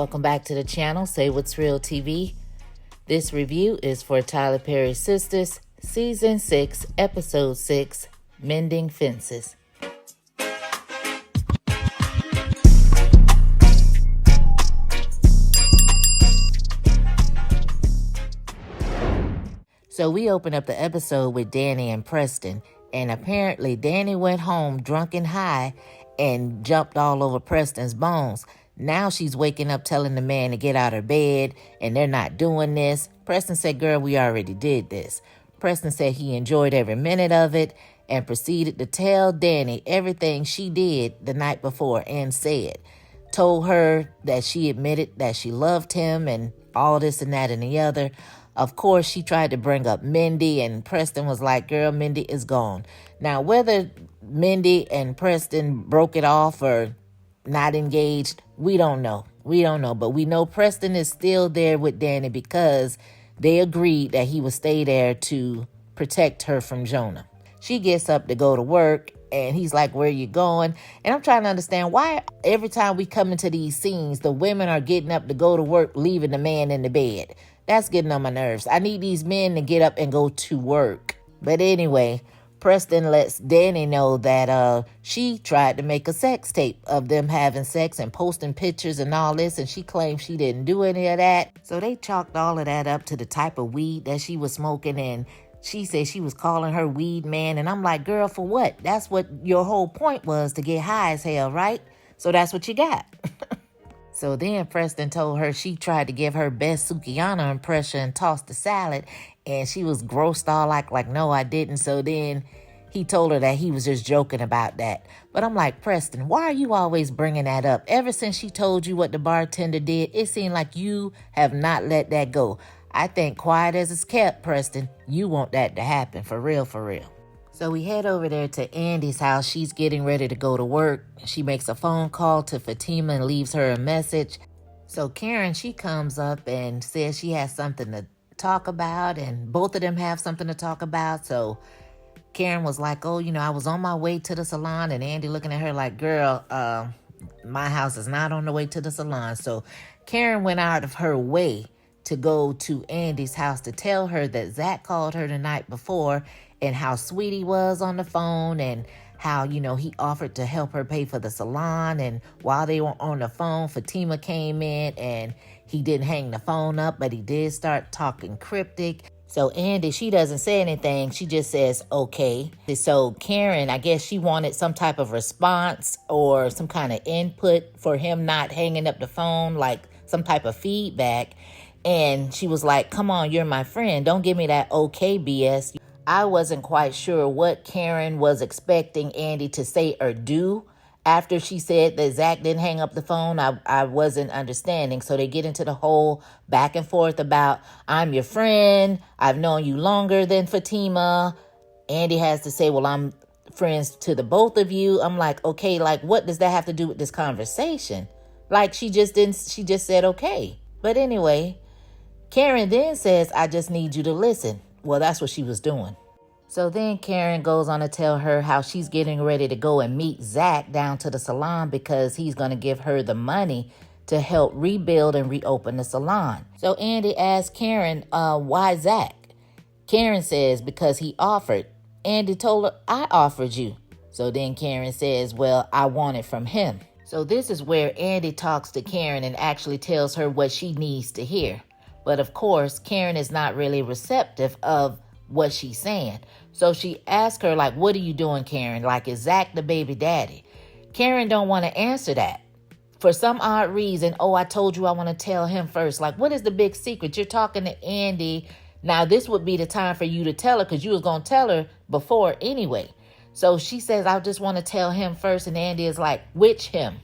Welcome back to the channel, Say What's Real TV. This review is for Tyler Perry's Sistas, Season 6, Episode 6, Mending Fences. So we open up the episode with Danny and Preston, and apparently Danny went home drunk and high and jumped all over Preston's bones. Now she's waking up telling the man to get out of bed, and they're not doing this. Preston said, girl, we already did this. Preston said he enjoyed every minute of it and proceeded to tell Danny everything she did the night before and said. Told her that she admitted that she loved him and all this and that and the other. Of course, she tried to bring up Mindy, and Preston was like, girl, Mindy is gone. Now, whether Mindy and Preston broke it off or not engaged, we don't know. But we know Preston is still there with Danny because they agreed that he would stay there to protect her from Jonah. She gets up to go to work, and he's like, where are you going? And I'm trying to understand why every time we come into these scenes, the women are getting up to go to work, leaving the man in the bed. That's getting on my nerves. I need these men to get up and go to work. But anyway, Preston lets Danny know that she tried to make a sex tape of them having sex and posting pictures and all this, and she claims she didn't do any of that. So they chalked all of that up to the type of weed that she was smoking, and she said she was calling her weed man. And I'm like, girl, for what? That's what your whole point was, to get high as hell, right? So that's what you got. So then Preston told her she tried to give her best Sukiyana impression and tossed the salad, and she was grossed all like, no, I didn't. So then he told her that he was just joking about that. But I'm like, Preston, why are you always bringing that up? Ever since she told you what the bartender did, it seemed like you have not let that go. I think quiet as it's kept, Preston, you want that to happen, for real, for real. So we head over there to Andy's house. She's getting ready to go to work. She makes a phone call to Fatima and leaves her a message. So Karen, she comes up and says she has something to talk about, and both of them have something to talk about. So Karen was like, oh, I was on my way to the salon, and Andy looking at her like, girl, my house is not on the way to the salon. So Karen went out of her way to go to Andy's house to tell her that Zach called her the night before and how sweet he was on the phone, and how, he offered to help her pay for the salon. And while they were on the phone, Fatima came in and he didn't hang the phone up, but he did start talking cryptic. So Andy, she doesn't say anything. She just says, okay. So Karen, I guess she wanted some type of response or some kind of input for him not hanging up the phone, like some type of feedback. And she was like, come on, you're my friend. Don't give me that okay BS. I wasn't quite sure what Karen was expecting Andy to say or do after she said that Zach didn't hang up the phone. I wasn't understanding. So they get into the whole back and forth about, I'm your friend. I've known you longer than Fatima. Andy has to say, well, I'm friends to the both of you. I'm like, okay, like, what does that have to do with this conversation? Like, she just said, okay. But anyway, Karen then says, I just need you to listen. Well, that's what she was doing. So then Karen goes on to tell her how she's getting ready to go and meet Zach down to the salon because he's going to give her the money to help rebuild and reopen the salon. So Andy asks Karen, why Zach? Karen says, because he offered. Andy told her, I offered you. So then Karen says, well, I want it from him. So this is where Andy talks to Karen and actually tells her what she needs to hear. But of course, Karen is not really receptive of what she's saying. So she asks her, like, what are you doing, Karen? Like, is Zach the baby daddy? Karen don't want to answer that. For some odd reason, I told you I want to tell him first. Like, what is the big secret? You're talking to Andy. Now, this would be the time for you to tell her because you was going to tell her before anyway. So she says, I just want to tell him first. And Andy is like, which him?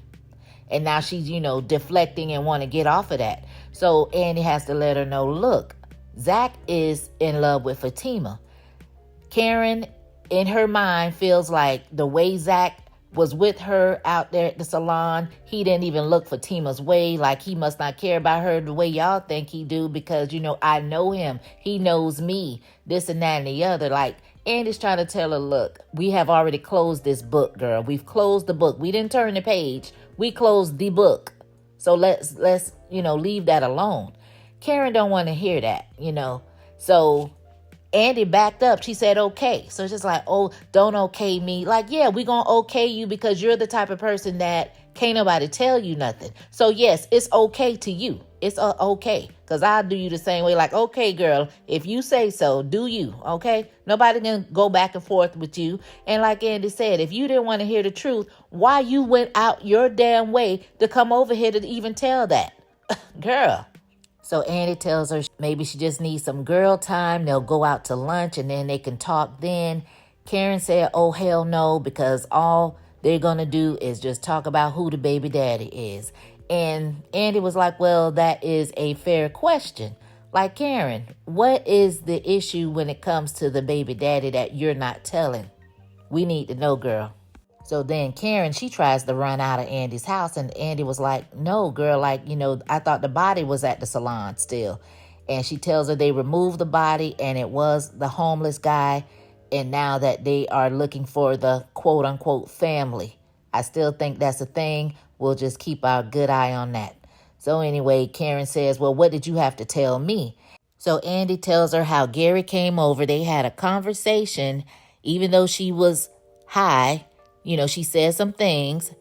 And now she's, deflecting and want to get off of that. So Andy has to let her know, look, Zach is in love with Fatima. Karen, in her mind, feels like the way Zach was with her out there at the salon, he didn't even look Fatima's way. Like, he must not care about her the way y'all think he do because, I know him. He knows me, this and that and the other. Like, Andy's trying to tell her, look, we have already closed this book, girl. We've closed the book. We didn't turn the page. We closed the book. So let's leave that alone. Karen don't want to hear that. So Andy backed up. She said, okay. So it's just like, oh, don't okay me. Like, yeah, we gonna okay you because you're the type of person that can't nobody tell you nothing. So yes, it's okay to you. It's okay. Because I'll do you the same way. Like, okay, girl, if you say so, do you, okay? Nobody can go back and forth with you. And like Andy said, if you didn't want to hear the truth, why you went out your damn way to come over here to even tell that? Girl. So Andy tells her maybe she just needs some girl time. They'll go out to lunch and then they can talk then. Karen said, oh, hell no, because all they're going to do is just talk about who the baby daddy is. And Andy was like, well, that is a fair question. Like, Karen, what is the issue when it comes to the baby daddy that you're not telling? We need to know, girl. So then Karen, she tries to run out of Andy's house. And Andy was like, no, girl, I thought the body was at the salon still. And she tells her they removed the body and it was the homeless guy. And now that they are looking for the quote unquote family. I still think that's a thing. We'll just keep our good eye on that. So anyway, Karen says, well, what did you have to tell me? So Andy tells her how Gary came over. They had a conversation, even though she was high. She said some things,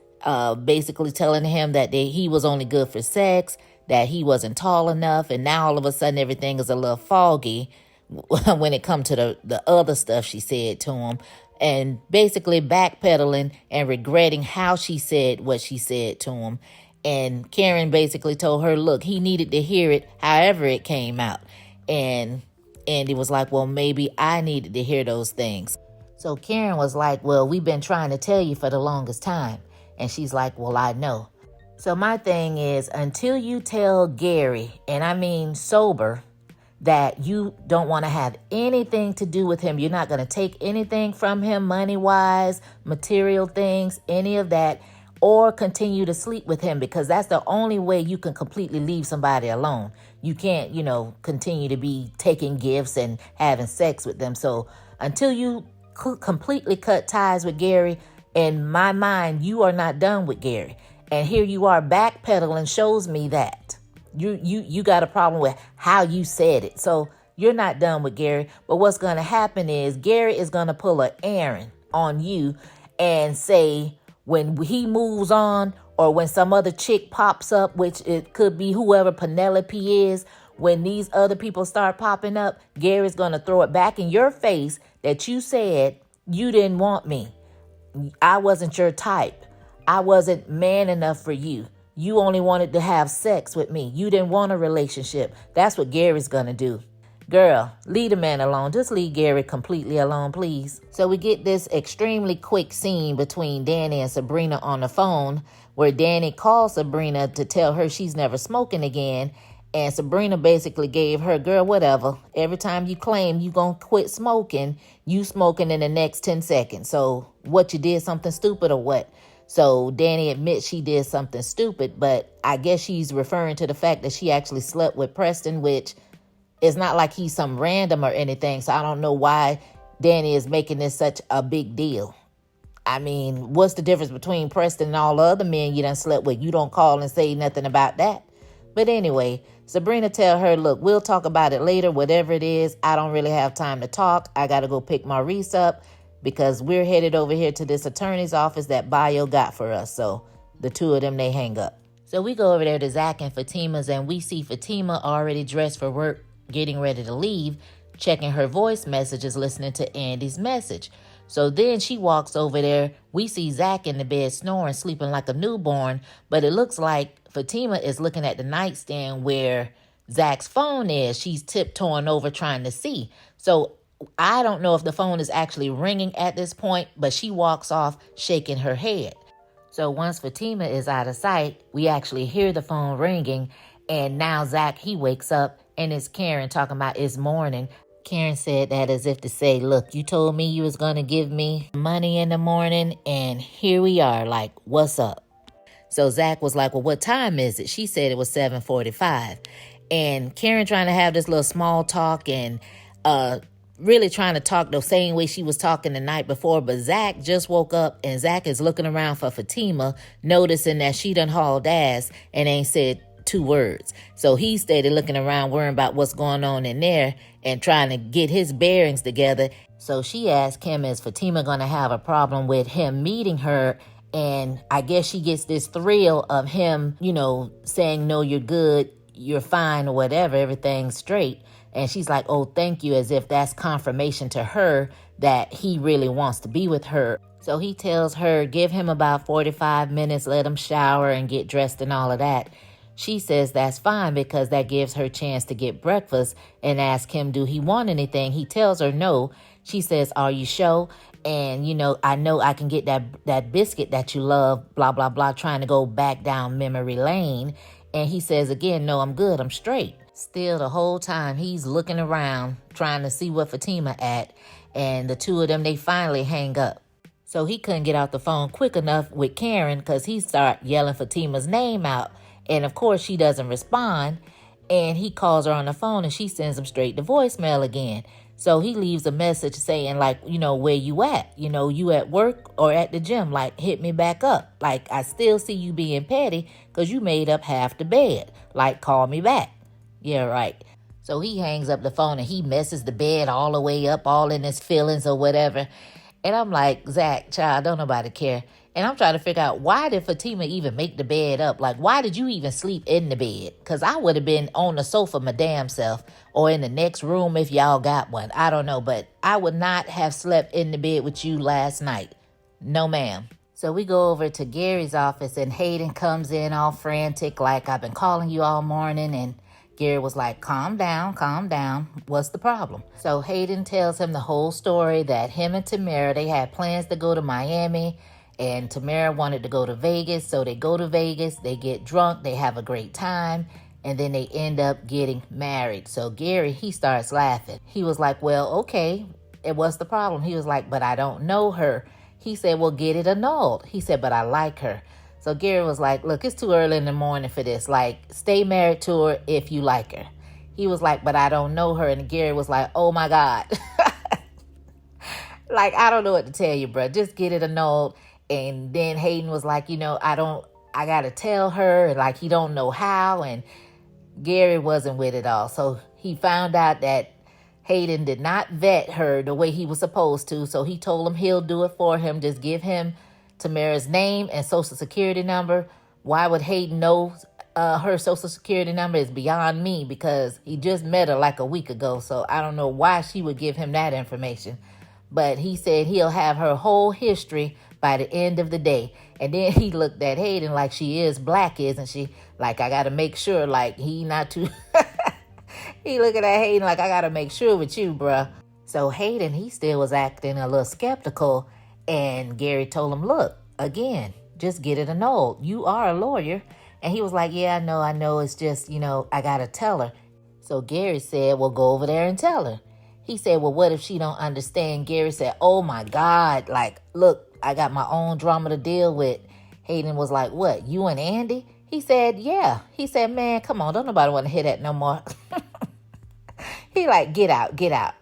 basically telling him that he was only good for sex, that he wasn't tall enough. And now all of a sudden everything is a little foggy when it comes to the other stuff she said to him. And basically backpedaling and regretting how she said what she said to him. And Karen basically told her, look, he needed to hear it however it came out. And Andy was like, well, maybe I needed to hear those things. So Karen was like, well, we've been trying to tell you for the longest time. And she's like, well, I know. So my thing is, until you tell Gary, and I mean sober, that you don't want to have anything to do with him. You're not going to take anything from him, money-wise, material things, any of that, or continue to sleep with him, because that's the only way you can completely leave somebody alone. You can't, continue to be taking gifts and having sex with them. So until you completely cut ties with Gary, in my mind, you are not done with Gary. And here you are backpedaling shows me that. You got a problem with how you said it. So you're not done with Gary. But what's going to happen is Gary is going to pull an Aaron on you and say when he moves on, or when some other chick pops up, which it could be whoever Penelope is, when these other people start popping up, Gary's going to throw it back in your face that you said you didn't want me. I wasn't your type. I wasn't man enough for you. You only wanted to have sex with me. You didn't want a relationship. That's what Gary's going to do. Girl, leave the man alone. Just leave Gary completely alone, please. So we get this extremely quick scene between Danny and Sabrina on the phone, where Danny calls Sabrina to tell her she's never smoking again. And Sabrina basically gave her, girl, whatever. Every time you claim you gonna quit smoking, you smoking in the next 10 seconds. So what, you did something stupid or what? So Danny admits she did something stupid, but I guess she's referring to the fact that she actually slept with Preston, which is not like he's some random or anything. So I don't know why Danny is making this such a big deal. I mean, what's the difference between Preston and all the other men you done slept with? You don't call and say nothing about that. But anyway, Sabrina tell her, look, we'll talk about it later, whatever it is. I don't really have time to talk. I got to go pick Maurice up, because we're headed over here to this attorney's office that Bayo got for us. So the two of them, they hang up. So we go over there to Zach and Fatima's, and we see Fatima already dressed for work, getting ready to leave, checking her voice messages, listening to Andy's message. So then she walks over there. We see Zach in the bed snoring, sleeping like a newborn. But it looks like Fatima is looking at the nightstand where Zach's phone is. She's tiptoeing over trying to see. So I don't know if the phone is actually ringing at this point, but she walks off shaking her head. So once Fatima is out of sight, we actually hear the phone ringing. And now Zach, he wakes up, and it's Karen talking about it's morning. Karen said that as if to say, look, you told me you was going to give me money in the morning, and here we are, like, what's up? So Zach was like, well, what time is it? She said it was 7:45. And Karen trying to have this little small talk and really trying to talk the same way she was talking the night before. But Zach just woke up, and Zach is looking around for Fatima, noticing that she done hauled ass and ain't said 2 words. So he steady looking around, worrying about what's going on in there and trying to get his bearings together. So she asked him, is Fatima going to have a problem with him meeting her? And I guess she gets this thrill of him, saying, no, you're good, you're fine, or whatever, everything's straight. And she's like, oh, thank you, as if that's confirmation to her that he really wants to be with her. So he tells her, give him about 45 minutes, let him shower and get dressed and all of that. She says that's fine because that gives her a chance to get breakfast and ask him, do he want anything? He tells her no. She says, are you sure? And, I know I can get that biscuit that you love, blah, blah, blah, trying to go back down memory lane. And he says again, no, I'm good, I'm straight. Still, the whole time, he's looking around, trying to see what Fatima at. And the 2 of them, they finally hang up. So he couldn't get off the phone quick enough with Karen because he started yelling Fatima's name out. And, of course, she doesn't respond. And he calls her on the phone and she sends him straight to voicemail again. So he leaves a message saying, like, where you at? You at work or at the gym? Like, hit me back up. Like, I still see you being petty because you made up half the bed. Like, call me back. Yeah, right. So he hangs up the phone and he messes the bed all the way up, all in his feelings or whatever. And I'm like, Zach, child, don't nobody care. And I'm trying to figure out, why did Fatima even make the bed up? Like, why did you even sleep in the bed? Because I would have been on the sofa my damn self or in the next room if y'all got one. I don't know, but I would not have slept in the bed with you last night. No, ma'am. So we go over to Gary's office and Hayden comes in all frantic, like, I've been calling you all morning. And Gary was like, calm down. What's the problem? So Hayden tells him the whole story that him and Tamara, they had plans to go to Miami. And Tamara wanted to go to Vegas, so they go to Vegas, they get drunk, they have a great time, and then they end up getting married. So Gary, he starts laughing. He was like, well, okay, and what's the problem? He was like, but I don't know her. He said, well, get it annulled. He said, but I like her. So Gary was like, look, it's too early in the morning for this. Like, stay married to her if you like her. He was like, but I don't know her. And Gary was like, oh my God. Like, I don't know what to tell you, bro. Just get it annulled. And then Hayden was like, I got to tell her. Like, he don't know how. And Gary wasn't with it all. So he found out that Hayden did not vet her the way he was supposed to. So he told him he'll do it for him. Just give him Tamara's name and social security number. Why would Hayden know her social security number is beyond me, because he just met her like a week ago. So I don't know why she would give him that information. But he said he'll have her whole history by the end of the day. And then he looked at Hayden like, she is black, isn't she? Like, I got to make sure, like, he not too... He looking at Hayden like, I got to make sure with you, bruh. So Hayden, he still was acting a little skeptical. And Gary told him, look, again, just get it annulled. You are a lawyer. And he was like, yeah, I know. It's just, I got to tell her. So Gary said, well, go over there and tell her. He said, well, what if she don't understand? Gary said, oh, my God. Like, look, I got my own drama to deal with. Hayden was like, what, you and Andy? He said, yeah. He said, man, come on. Don't nobody want to hear that no more. He like, get out.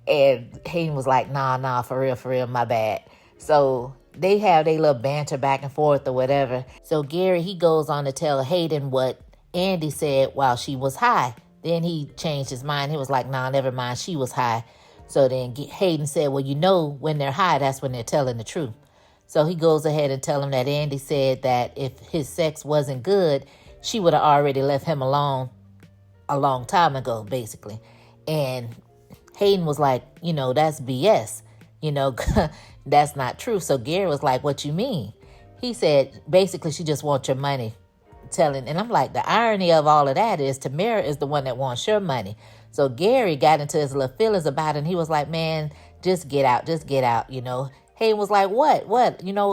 And Hayden was like, nah, for real, my bad. So they have their little banter back and forth or whatever. So Gary, he goes on to tell Hayden what Andy said while she was high. Then he changed his mind. He was like, nah, never mind. She was high. So then Hayden said, well, when they're high, that's when they're telling the truth. So he goes ahead and tell him that Andy said that if his sex wasn't good, she would have already left him alone a long time ago, basically. And Hayden was like, that's BS. That's not true. So Gary was like, what you mean? He said, basically, she just wants your money. And I'm like, the irony of all of that is Tamara is the one that wants your money. So Gary got into his little feelings about it, and he was like, man, just get out. Hayden was like, what?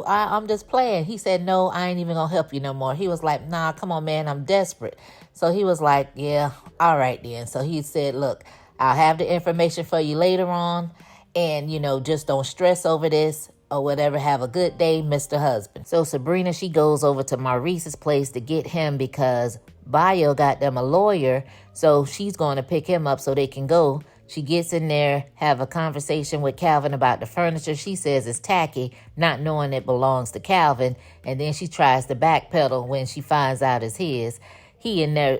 I'm just playing. He said, no, I ain't even gonna help you no more. He was like, nah, come on, man, I'm desperate. So he was like, yeah, all right then. So he said, look, I'll have the information for you later on, and, just don't stress over this or whatever. Have a good day, Mr. Husband. So Sabrina, she goes over to Maurice's place to get him because Bayo got them a lawyer, so she's going to pick him up so they can go. She gets in there, have a conversation with Calvin about the furniture. She says it's tacky, not knowing it belongs to Calvin, and then she tries to backpedal when she finds out it's his. he in there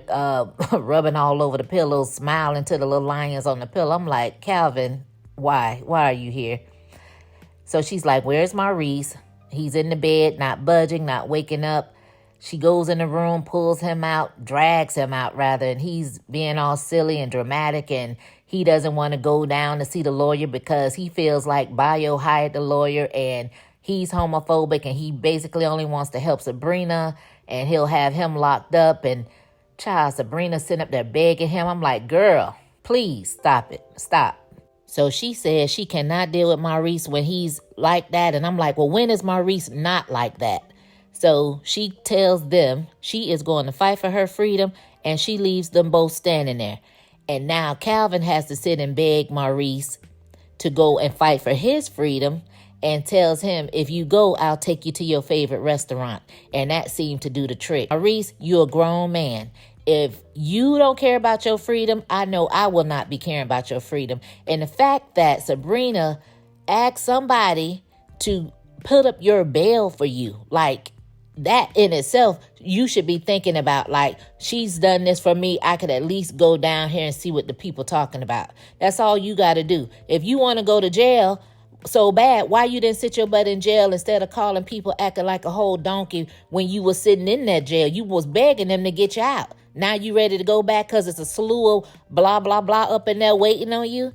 rubbing all over the pillows, smiling to the little lions on the pillow. I'm like, Calvin, why are you here? So she's like, where's Maurice? He's in the bed, not budging, not waking up. She goes in the room, pulls him out, drags him out rather, and he's being all silly and dramatic, and he doesn't want to go down to see the lawyer because he feels like Bayo hired the lawyer and he's homophobic and he basically only wants to help Sabrina and he'll have him locked up. And child, Sabrina sitting up there begging him. I'm like, girl, please stop it. Stop. So she says she cannot deal with Maurice when he's like that. And I'm like, well, when is Maurice not like that? So she tells them she is going to fight for her freedom, and she leaves them both standing there. And now Calvin has to sit and beg Maurice to go and fight for his freedom, and tells him, if you go, I'll take you to your favorite restaurant. And that seemed to do the trick. Maurice, you're a grown man. If you don't care about your freedom, I know I will not be caring about your freedom. And the fact that Sabrina asked somebody to put up your bail for you, like, that in itself, you should be thinking about, like, she's done this for me. I could at least go down here and see what the people talking about. That's all you got to do. If you want to go to jail so bad, why you didn't sit your butt in jail instead of calling people acting like a whole donkey when you was sitting in that jail? You was begging them to get you out. Now you ready to go back because it's a slew of blah, blah, blah up in there waiting on you?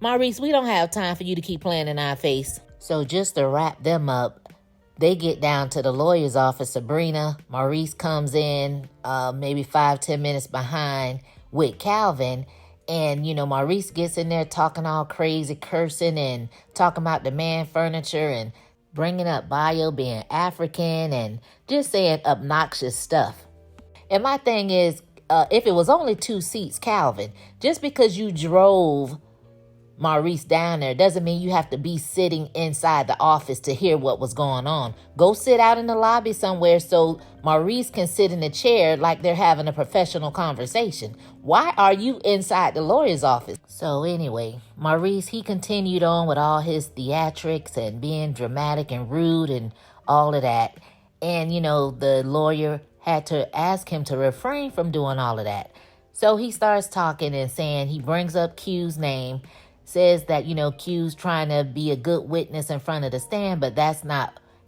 Maurice, we don't have time for you to keep playing in our face. So just to wrap them up, they get down to the lawyer's office. Sabrina, Maurice comes in maybe 5-10 minutes behind with Calvin. And, Maurice gets in there talking all crazy, cursing and talking about the man furniture and bringing up Bayo being African and just saying obnoxious stuff. And my thing is, if it was only 2 seats, Calvin, just because you drove Maurice down there doesn't mean you have to be sitting inside the office to hear what was going on. Go sit out in the lobby somewhere so Maurice can sit in a chair like they're having a professional conversation. Why are you inside the lawyer's office? So anyway, Maurice, he continued on with all his theatrics and being dramatic and rude and all of that. And, the lawyer had to ask him to refrain from doing all of that. So he starts talking and saying, he brings up Q's name, says that, Q's trying to be a good witness in front of the stand, but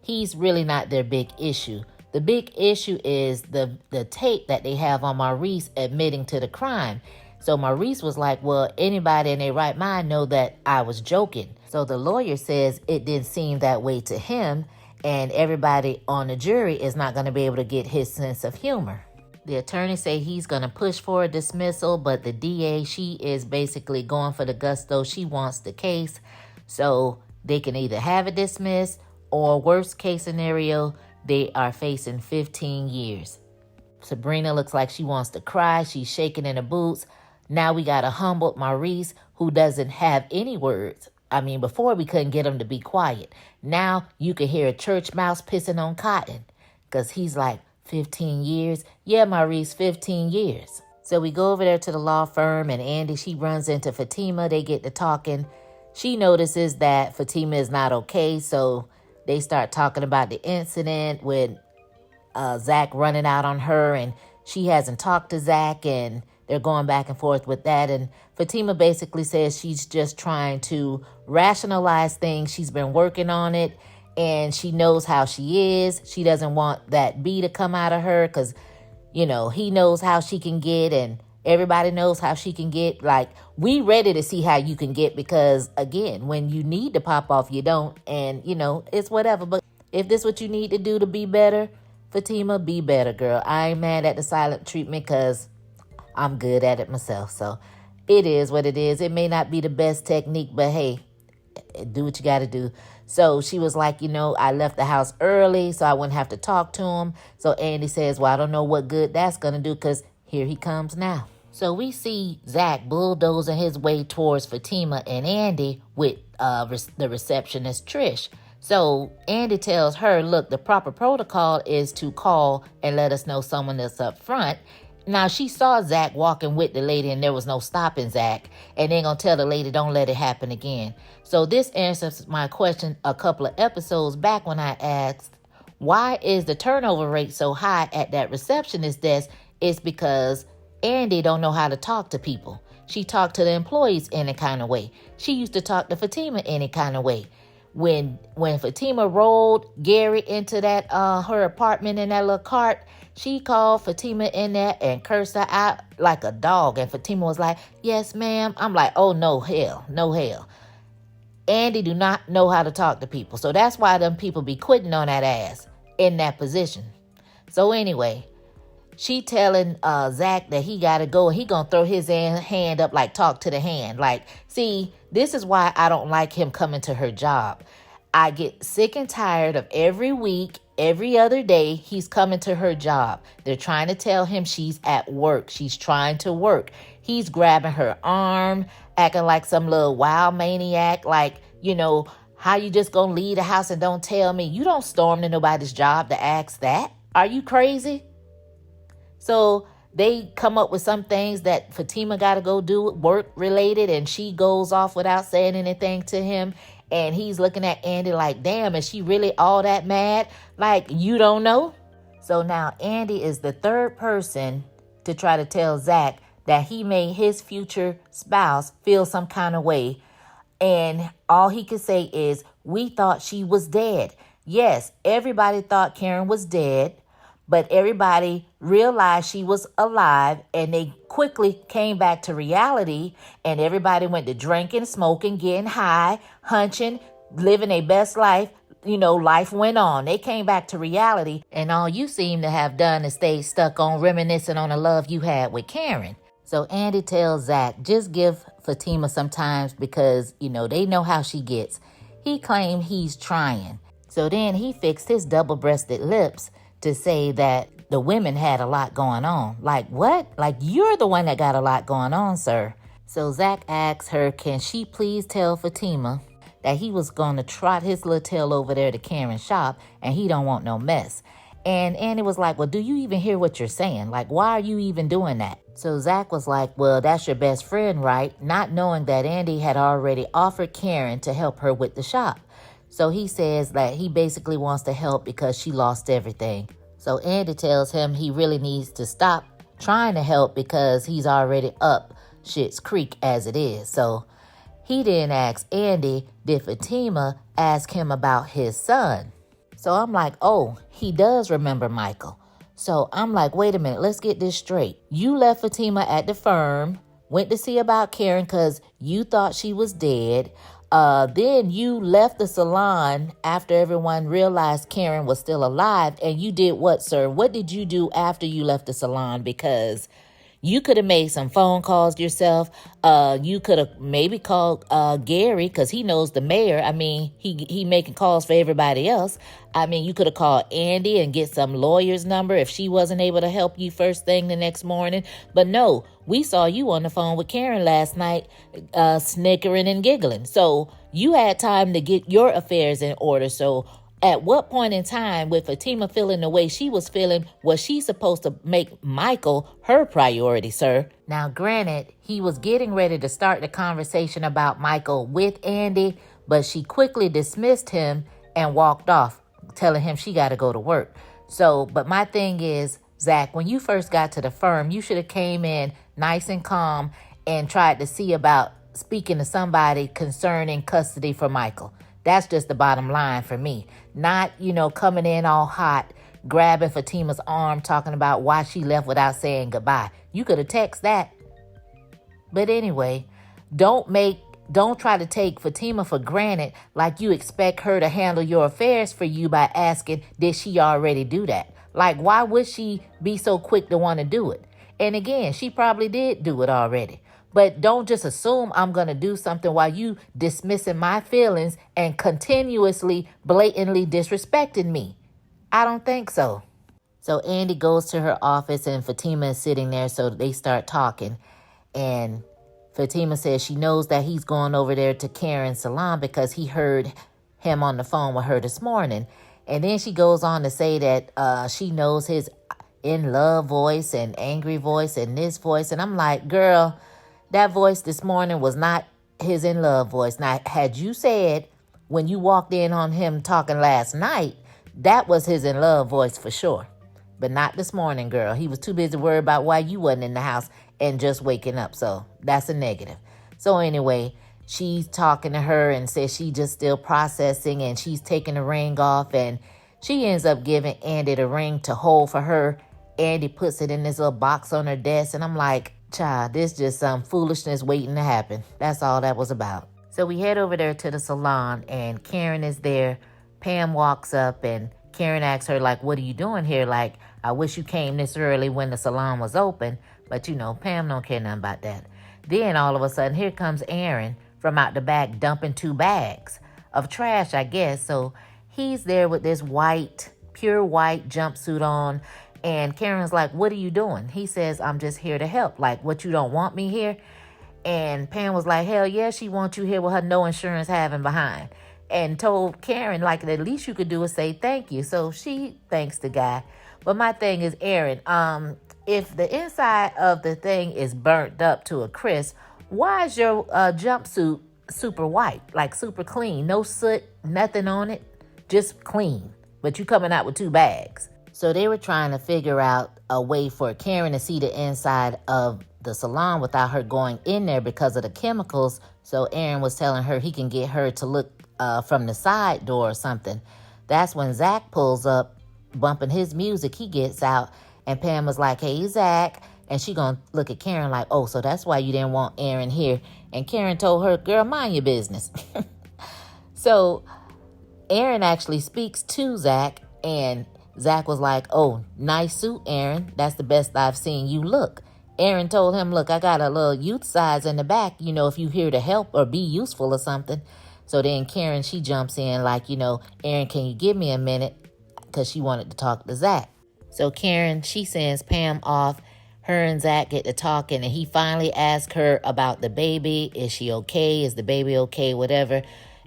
he's really not their big issue. The big issue is the tape that they have on Maurice admitting to the crime. So Maurice was like, well, anybody in their right mind know that I was joking. So the lawyer says it didn't seem that way to him, and everybody on the jury is not going to be able to get his sense of humor. The attorney say he's going to push for a dismissal, but the DA, she is basically going for the gusto. She wants the case. So they can either have it dismissed or, worst case scenario, they are facing 15 years. Sabrina looks like she wants to cry. She's shaking in her boots. Now we got a humbled Maurice who doesn't have any words. I mean, before we couldn't get him to be quiet. Now you can hear a church mouse pissing on cotton because he's like, 15 years? Yeah, Maurice, 15 years. So we go over there to the law firm, and Andy, she runs into Fatima. They get to talking. She notices that Fatima is not okay, so they start talking about the incident with Zach running out on her, and she hasn't talked to Zach, and they're going back and forth with that. And Fatima basically says she's just trying to rationalize things. She's been working on it. And she knows how she is. She doesn't want that B to come out of her because, he knows how she can get and everybody knows how she can get. Like, we ready to see how you can get because, again, when you need to pop off, you don't. And, it's whatever. But if this is what you need to do to be better, Fatima, be better, girl. I ain't mad at the silent treatment because I'm good at it myself. So it is what it is. It may not be the best technique, but hey, do what you got to do. So she was like, I left the house early so I wouldn't have to talk to him. So Andy says, well, I don't know what good that's going to do because here he comes now. So we see Zach bulldozing his way towards Fatima and Andy with the receptionist, Trish. So Andy tells her, look, the proper protocol is to call and let us know someone that's up front. Now, she saw Zach walking with the lady and there was no stopping Zach. And they're going to tell the lady, don't let it happen again. So this answers my question a couple of episodes back when I asked, why is the turnover rate so high at that receptionist desk it's because Andy don't know how to talk to people. She talked to the employees any kind of way. She used to talk to Fatima any kind of way. When Fatima rolled Gary into that her apartment in that little cart, she called Fatima in there and cursed her out like a dog. And Fatima was like, "Yes, ma'am." I'm like, "Oh, no hell, no hell." Andy do not know how to talk to people. So that's why them people be quitting on that ass in that position. So anyway, she telling Zach that he got to go. He going to throw his hand up like talk to the hand. Like, see, this is why I don't like him coming to her job. I get sick and tired of every week, every other day, he's coming to her job. They're trying to tell him she's at work. She's trying to work. He's grabbing her arm, acting like some little wild maniac. Like, how you just gonna leave the house and don't tell me? You don't storm to nobody's job to ask that. Are you crazy? So they come up with some things that Fatima got to go do, work related, and she goes off without saying anything to him. And he's looking at Andy like, damn, is she really all that mad? Like, you don't know? So now Andy is the third person to try to tell Zach that he made his future spouse feel some kind of way. And all he could say is, we thought she was dead. Yes, everybody thought Karen was dead, but everybody realized she was alive, and they quickly came back to reality, and everybody went to drinking, smoking, getting high, hunching, living their best life. Life went on. They came back to reality, and all you seem to have done is stay stuck on reminiscing on the love you had with Karen. So Andy tells Zach, just give Fatima some time because, they know how she gets. He claimed he's trying. So then he fixed his double-breasted lips to say that the women had a lot going on. Like, what? Like, you're the one that got a lot going on, sir. So Zach asks her, can she please tell Fatima that he was going to trot his little tail over there to Karen's shop and he don't want no mess. And Andy was like, well, do you even hear what you're saying? Like, why are you even doing that? So Zach was like, well, that's your best friend, right? Not knowing that Andy had already offered Karen to help her with the shop. So he says that he basically wants to help because she lost everything. So Andy tells him he really needs to stop trying to help because he's already up Schitt's Creek as it is. So he then asks Andy, did Fatima ask him about his son? So I'm like, oh, he does remember Michael. So I'm like, wait a minute, let's get this straight. You left Fatima at the firm, went to see about Karen because you thought she was dead. Then you left the salon after everyone realized Karen was still alive. And you did what, sir? What did you do after you left the salon? Because you could have made some phone calls yourself. You could have maybe called Gary because he knows the mayor. I mean, he making calls for everybody else. I mean, you could have called Andy and get some lawyer's number if she wasn't able to help you first thing the next morning. But no, we saw you on the phone with Karen last night, snickering and giggling. So you had time to get your affairs in order. So at what point in time, with Fatima feeling the way she was feeling, was she supposed to make Michael her priority, sir? Now, granted, he was getting ready to start the conversation about Michael with Andy, but she quickly dismissed him and walked off, telling him she got to go to work. So, but my thing is, Zach, when you first got to the firm, you should have came in nice and calm and tried to see about speaking to somebody concerning custody for Michael. That's just the bottom line for me. Not, coming in all hot, grabbing Fatima's arm, talking about why she left without saying goodbye. You could have texted that. But anyway, don't try to take Fatima for granted like you expect her to handle your affairs for you by asking, did she already do that? Like, why would she be so quick to want to do it? And again, she probably did do it already. But don't just assume I'm going to do something while you dismissing my feelings and continuously, blatantly disrespecting me. I don't think so. So Andy goes to her office and Fatima is sitting there, so they start talking. And Fatima says she knows that he's going over there to Karen's salon because he heard him on the phone with her this morning. And then she goes on to say that she knows his in-love voice and angry voice and this voice. And I'm like, girl, that voice this morning was not his in-love voice. Now, had you said when you walked in on him talking last night, that was his in-love voice for sure. but not this morning, girl. He was too busy worried about why you wasn't in the house and just waking up. So that's a negative. So anyway, she's talking to her and says she just still processing, and she's taking the ring off, and she ends up giving Andy the ring to hold for her. Andy puts it in this little box on her desk, and I'm like, child, this just some foolishness waiting to happen. That's all that was about. So we head over there to the salon, and Karen is there. Pam walks up, and Karen asks her, like, what are you doing here? Like, I wish you came this early when the salon was open. But, Pam don't care nothing about that. Then all of a sudden, here comes Aaron from out the back dumping 2 bags of trash, I guess. So he's there with this pure white jumpsuit on. And Karen's like, what are you doing? He says, I'm just here to help. Like, what, you don't want me here? And Pam was like, hell yeah, she wants you here with her no insurance having behind. And told Karen, like, the least you could do is say thank you. So she thanks the guy. But my thing is, Aaron, if the inside of the thing is burnt up to a crisp, why is your jumpsuit super white, like super clean? No soot, nothing on it, just clean. But you coming out with 2 bags. So they were trying to figure out a way for Karen to see the inside of the salon without her going in there because of the chemicals. So Aaron was telling her he can get her to look from the side door or something. That's when Zach pulls up, bumping his music. He gets out, and Pam was like, hey, Zach. And she gonna look at Karen like, oh, so that's why you didn't want Aaron here. And Karen told her, girl, mind your business. So Aaron actually speaks to Zach, and Zach was like, oh, nice suit, Aaron. That's the best I've seen you look. Aaron told him, look, I got a little youth size in the back, if you're here to help or be useful or something. So then Karen, she jumps in like, Aaron, can you give me a minute? Because she wanted to talk to Zach. So Karen, she sends Pam off. Her and Zach get to talking, and he finally asks her about the baby. Is she okay? Is the baby okay? Whatever.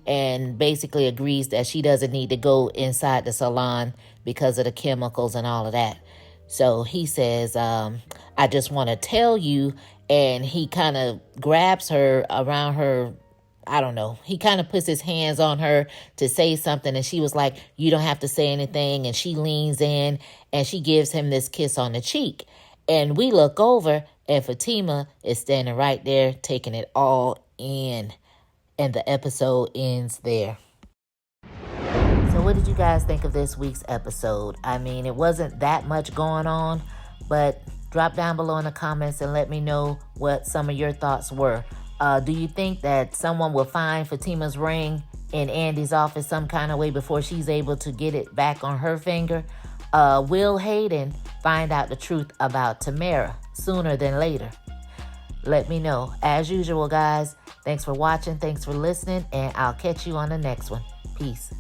And basically agrees that she doesn't need to go inside the salon because of the chemicals and all of that. So he says, I just want to tell you. And he kind of grabs her around her, I don't know. He kind of puts his hands on her to say something. And she was like, you don't have to say anything. And she leans in and she gives him this kiss on the cheek. And we look over, and Fatima is standing right there taking it all in. And the episode ends there. So what did you guys think of this week's episode? I mean, it wasn't that much going on, but drop down below in the comments and let me know what some of your thoughts were. Do you think that someone will find Fatima's ring in Andy's office some kind of way before she's able to get it back on her finger? Will Hayden find out the truth about Tamara sooner than later? Let me know. As usual, guys, thanks for watching, thanks for listening, and I'll catch you on the next one. Peace.